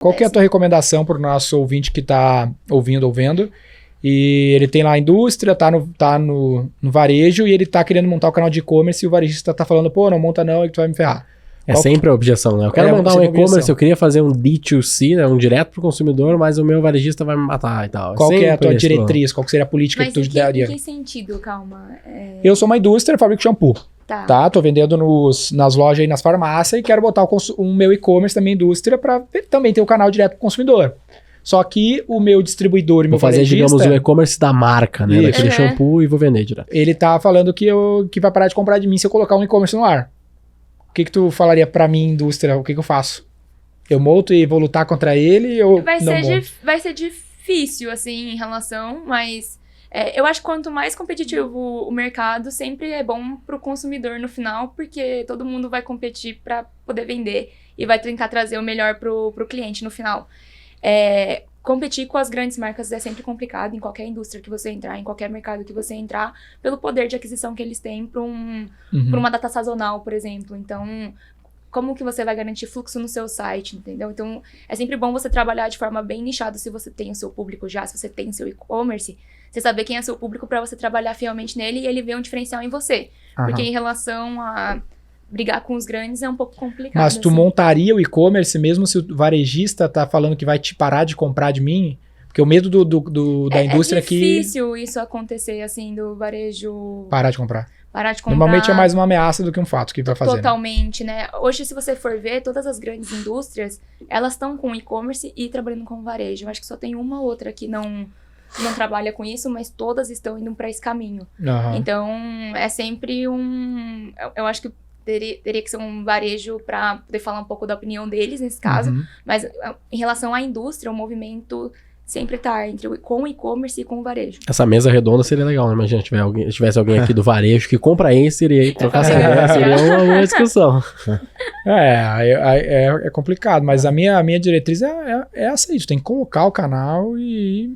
Qual que é a tua recomendação para o nosso ouvinte que está ouvindo ou vendo? E ele tem lá a indústria, tá no varejo e ele tá querendo montar o canal de e-commerce e o varejista tá falando, pô, não monta não, que tu vai me ferrar. Sempre a objeção, né? Eu quero montar um e-commerce, eu queria fazer um D2C, né? Um direto pro consumidor, mas o meu varejista vai me matar e tal. Qual que é a tua diretriz? Qual que seria a política que tu daria? Em que sentido, calma? Eu sou uma indústria, fabrico shampoo. Tá? Tô vendendo nas lojas e nas farmácias e quero botar o meu e-commerce também indústria para também ter o canal direto pro consumidor. Só que o meu distribuidor e meu varejista... Vou fazer, digamos, o e-commerce da marca, né? Daquele shampoo e vou vender direto. Ele tá falando que vai parar de comprar de mim se eu colocar um e-commerce no ar. O que tu falaria pra mim, indústria? O que eu faço? Eu monto e vou lutar contra ele ou vai ser difícil, assim, em relação, mas... eu acho que quanto mais competitivo o mercado, sempre é bom pro consumidor no final, porque todo mundo vai competir para poder vender e vai tentar trazer o melhor pro cliente no final. Competir com as grandes marcas é sempre complicado em qualquer indústria que você entrar, em qualquer mercado que você entrar, pelo poder de aquisição que eles têm para uma data sazonal, por exemplo. Então, como que você vai garantir fluxo no seu site, entendeu? Então, é sempre bom você trabalhar de forma bem nichada se você tem o seu público já, se você tem o seu e-commerce, você saber quem é seu público para você trabalhar fielmente nele e ele ver um diferencial em você. Porque em relação a brigar com os grandes é um pouco complicado. Mas tu montaria o e-commerce mesmo se o varejista tá falando que vai te parar de comprar de mim? Porque o medo da indústria aqui... É difícil isso acontecer, assim, do varejo... Parar de comprar. Parar de comprar. Normalmente é mais uma ameaça do que um fato que vai fazer. Totalmente, né? Hoje, se você for ver, todas as grandes indústrias, elas estão com e-commerce e trabalhando com varejo. Eu acho que só tem uma outra que não trabalha com isso, mas todas estão indo para esse caminho. Então, é sempre eu acho que teria que ser um varejo para poder falar um pouco da opinião deles nesse caso, mas em relação à indústria, o movimento sempre tá com o e-commerce e com o varejo. Essa mesa redonda seria legal, né? Imagina se tivesse alguém aqui do varejo que compra Acer e aí trocasse ideia, seria uma boa discussão. É complicado, mas a minha diretriz é essa aí, tu tem que colocar o canal e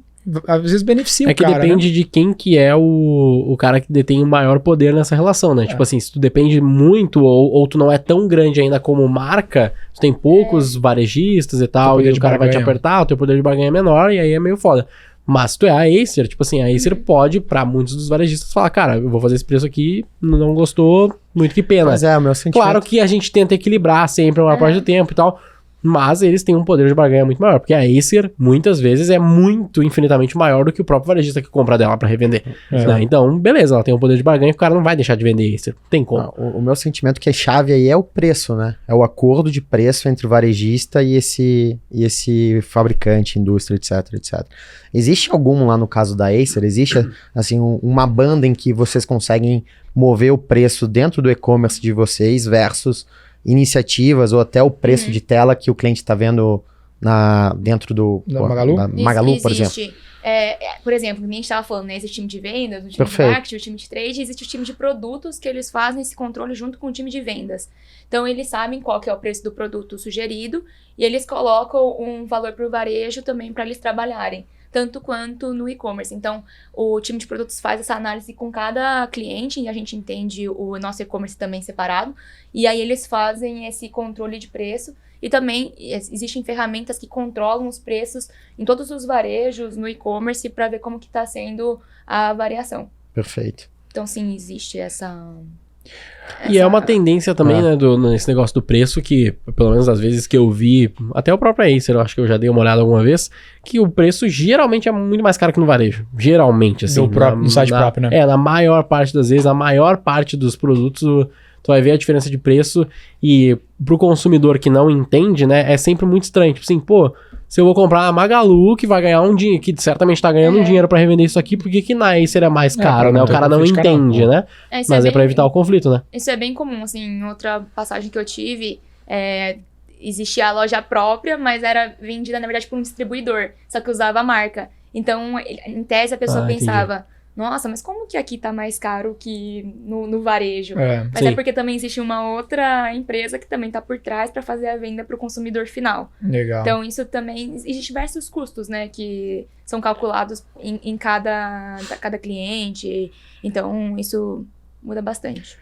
às vezes beneficia o cara. É que depende de quem que é o cara que detém o maior poder nessa relação, né? Tipo assim, se tu depende muito ou tu não é tão grande ainda como marca, tu tem poucos varejistas e tal, e o cara vai te apertar, o teu poder de barganha é menor e aí é meio foda. Mas se tu é a Acer, tipo assim, a Acer pode, pra muitos dos varejistas, falar, cara, eu vou fazer esse preço aqui, não gostou, muito que pena. Mas o meu sentimento... Claro que a gente tenta equilibrar sempre a maior parte do tempo e tal, mas eles têm um poder de barganha muito maior, porque a Acer, muitas vezes, é muito, infinitamente maior do que o próprio varejista que compra dela pra revender. Né? Então, beleza, ela tem um poder de barganha que o cara não vai deixar de vender Acer. Tem como. O meu sentimento que é chave aí é o preço, né? É o acordo de preço entre o varejista e esse fabricante, indústria, etc. Existe algum, lá no caso da Acer, existe, assim, uma banda em que vocês conseguem mover o preço dentro do e-commerce de vocês versus iniciativas ou até o preço de tela que o cliente está vendo dentro da Magalu, por exemplo? Por exemplo, como a gente estava falando, né? Existe o time de vendas, o time de marketing, o time de trade, existe o time de produtos que eles fazem esse controle junto com o time de vendas. Então, eles sabem qual que é o preço do produto sugerido e eles colocam um valor para o varejo também para eles trabalharem, tanto quanto no e-commerce. Então, o time de produtos faz essa análise com cada cliente e a gente entende o nosso e-commerce também separado. E aí eles fazem esse controle de preço. E também existem ferramentas que controlam os preços em todos os varejos, no e-commerce, para ver como que está sendo a variação. Perfeito. Então, sim, existe essa... E é uma tendência também, né, nesse negócio do preço, que pelo menos às vezes que eu vi, até o próprio Acer, eu acho que eu já dei uma olhada alguma vez, que o preço geralmente é muito mais caro que no varejo. Geralmente, assim. No site próprio, né? Na maior parte das vezes, a maior parte dos produtos, tu vai ver a diferença de preço e pro consumidor que não entende, né, é sempre muito estranho. Tipo assim, pô, se eu vou comprar na Magalu, que vai ganhar um dinheiro, que certamente tá ganhando um dinheiro pra revender isso aqui, por que na Acer é mais caro, né? O cara não entende, né? Mas é pra evitar o conflito, né? Isso é bem comum, assim, em outra passagem que eu tive, existia a loja própria, mas era vendida, na verdade, por um distribuidor, só que usava a marca. Então, em tese, a pessoa pensava... Nossa, mas como que aqui tá mais caro que no varejo? Mas é porque também existe uma outra empresa que também tá por trás para fazer a venda para o consumidor final. Legal. Então, isso também... Existem diversos custos, né? Que são calculados em cada cliente. Então, isso muda bastante.